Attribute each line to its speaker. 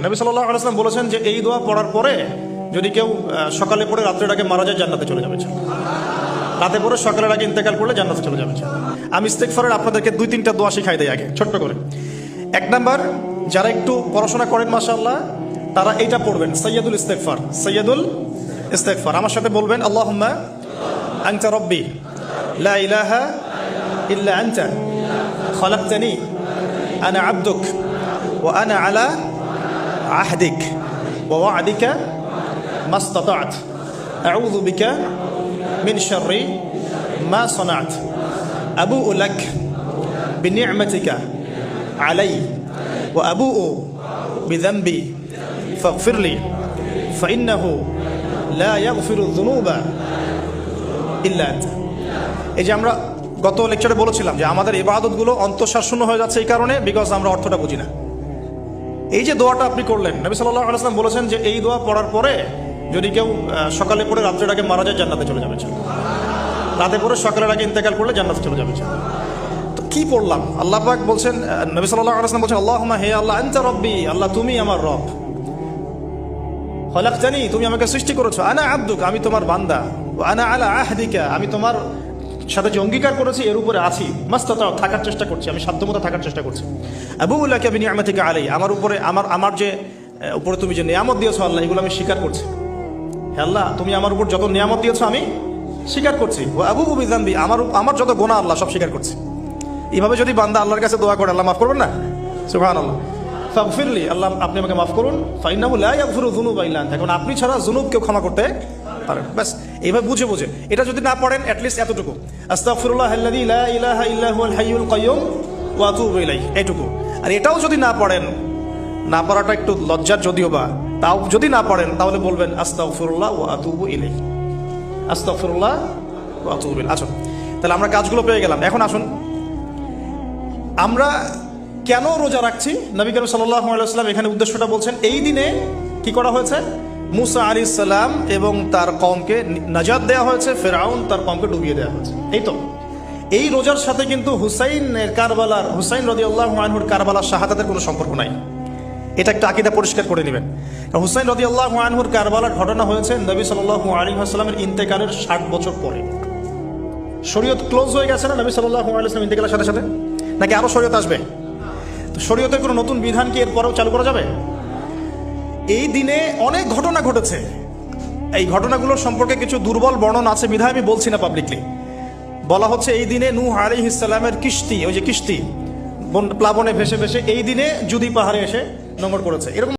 Speaker 1: নবী সাল্লাল্লাহু আলাইহি ওয়াসাল্লাম বলেছেন যে এই দোয়া পড়ার পরে যদি কেউ সকালে পড়ে রাত্রের আগে মারা যায় জান্নাতে চলে যাবে। রাতে পড়ে সকালের আগে ইন্তেকাল করলে জান্নাতে চলে যাবে। আমি ইস্তেগফারের আপনাদেরকে 2-3টা দোয়া শিখাই দেই আগে ছোট্ট করে। 1 নাম্বার, যারা একটু পড়াশোনা করেন মাশাআল্লাহ তারা এইটা পড়বেন, সাইয়্যিদুল ইস্তেগফার। সাইয়্যিদুল ইস্তেগফার আমার সাথে বলবেন, আল্লাহুম্মা আনতা রাব্বি লা ইলাহা ইল্লা আনতা খালাকতানি আনা আবদুক ওয়া আনা আলা আহদিক ওয়া ওয়া'দিকা মাসতাতা'ত আউযু বিকা মিন শাররি মা সানা'ত আবুউ লাক বিনি'মাতিকা আলাই ওয়া আবুউ বিযানবি ফাগফিরলি ফাইন্নাহু লা ইয়াগফিরু যুনুবা ইল্লা আনতা। এই যে আমরা গত লেকচারে বলেছিলাম যে আমাদের ইবাদতগুলো অন্তঃসার শূন্য হয়ে যাচ্ছে এই কারণে, বিকজ আমরা অর্থটা বুঝি না। এই যে দোয়াটা আপনি করলেন, নবী সাল্লাল্লাহু আলাইহি ওয়াসাল্লাম বলেছেন যে এই দোয়া পড়ার পরে যদি কেউ সকালে পড়ে রাত্রের আগে মারা যায় জান্নাতে চলে যাবে। রাতে পড়ে সকালের আগে ইন্তেকাল করলে জান্নাতে চলে যাবে। তো কি পড়লাম? আল্লাহ পাক বলছেন, নবী সাল্লাল্লাহু আলাইহি ওয়াসাল্লাম বলছেন, আল্লাহুম্মা হে আল্লাহ আনতা রাব্বি, আল্লাহ তুমি আমার রব, খালাকতানি তুমি আমাকে সৃষ্টি করেছো, আনা আবদুক আমি তোমার বান্দা, ওয়া আনা আলা আহদিকা আমি তোমার সাথে যে অঙ্গীকার করেছি এর উপরে আছি, মাস্তাতা'তু থাকার চেষ্টা করছি, আমি সাধ্যমতো থাকার চেষ্টা করছি। আবুউ লাকা বিনি'মাতিকা আলাই আমার উপরে আমার যে উপরে তুমি যে নিয়ামত দিয়েছো আল্লাহ এগুলো আমি স্বীকার করছি। হে আল্লাহ তুমি আমার উপর যত নিয়ামত দিয়েছো আমি স্বীকার করছি। ওয়া আবুউ বিযানবি আমার যত গুনাহ আল্লাহ সব স্বীকার করছি। এইভাবে যদি বান্দা আল্লাহর কাছে দোয়া করে আল্লাহ মাফ করবেন না? সুবহানাল্লাহ। ফাগফিরলি আল্লাহ আপনি আমাকে মাফ করুন, ফাইন্নাহু লা ইয়াগফিরু যুনুবা ইল্লা আনতা, কারণ আপনি ছাড়া যুনুব কেউ ক্ষমা করতে পারেন। ব্যাস এইভাবে বুঝে বুঝে, এটা যদি না পড়েন অ্যাটলিস্ট এতটুকু, আস্তাগফিরুল্লাহাল্লাযী লা ইলাহা ইল্লা হুয়াল হাইয়ুল কাইয়্যুম ওয়া আতুবু ইলাইহি, এইটুকু। আর এটাও যদি না পড়েন, না পড়াটা একটু লজ্জার যদিও বা, তাও যদি না পড়েন তাহলে বলবেন আস্তাগফিরুল্লাহ ওয়া আতুবু ইলাইহি, আস্তাগফিরুল্লাহ ওয়া আতুবু ইলাইহি। আচ্ছা, তাহলে আমরা কাজগুলো পেয়ে গেলাম। এখন আসুন আমরা কেন রোজা রাখছি। নবী করিম সাল্লাল্লাহু আলাইহি ওয়াসাল্লাম এখানে উদ্দেশ্যটা বলছেন। এই দিনে কি করা হয়েছে? মুসা আলাইহিস সালাম এবং তার কওমকে নাজাত দেওয়া হয়েছে, ফিরআউন তার কওমকে ডুবিয়ে দেওয়া হয়েছে। এই তো এই রোজার সাথে কিন্তু হুসাইন রাদিয়াল্লাহু আনহুর কারবালার শাহাদাতের কোনো সম্পর্ক নাই। এটা একটা আকীদা পরিষ্কার করে নেবেন। হুসাইন রাদিয়াল্লাহু আনহুর কারবালার ঘটনা হয়েছে নবী সাল্লাল্লাহু আলাইহি ওয়াসাল্লামের ইন্তেকালের 60 বছর পরে। শরীয়ত ক্লোজ হয়ে গেছে না নবী সাল্লাল্লাহু আলাইহি ওয়াসাল্লাম ইন্তেকালের সাথে সাথে, নাকি আরো শরীয়ত আসবে? তো শরীয়তের কোনো নতুন বিধান কি এরপরেও চালু করা যাবে? এই দিনে অনেক ঘটনা ঘটেছে, এই ঘটনাগুলোর সম্পর্কে কিছু দুর্বল বর্ণনা আছে বিধায় আমি বলছি না পাবলিকলি। বলা হচ্ছে এই দিনে নূহ আলাইহিস সালামের কিস্তি, ওই যে কিস্তি প্লাবনে ভেসে ভেসে এই দিনে জুদি পাহাড়ে এসে নোঙর করেছে, এরকম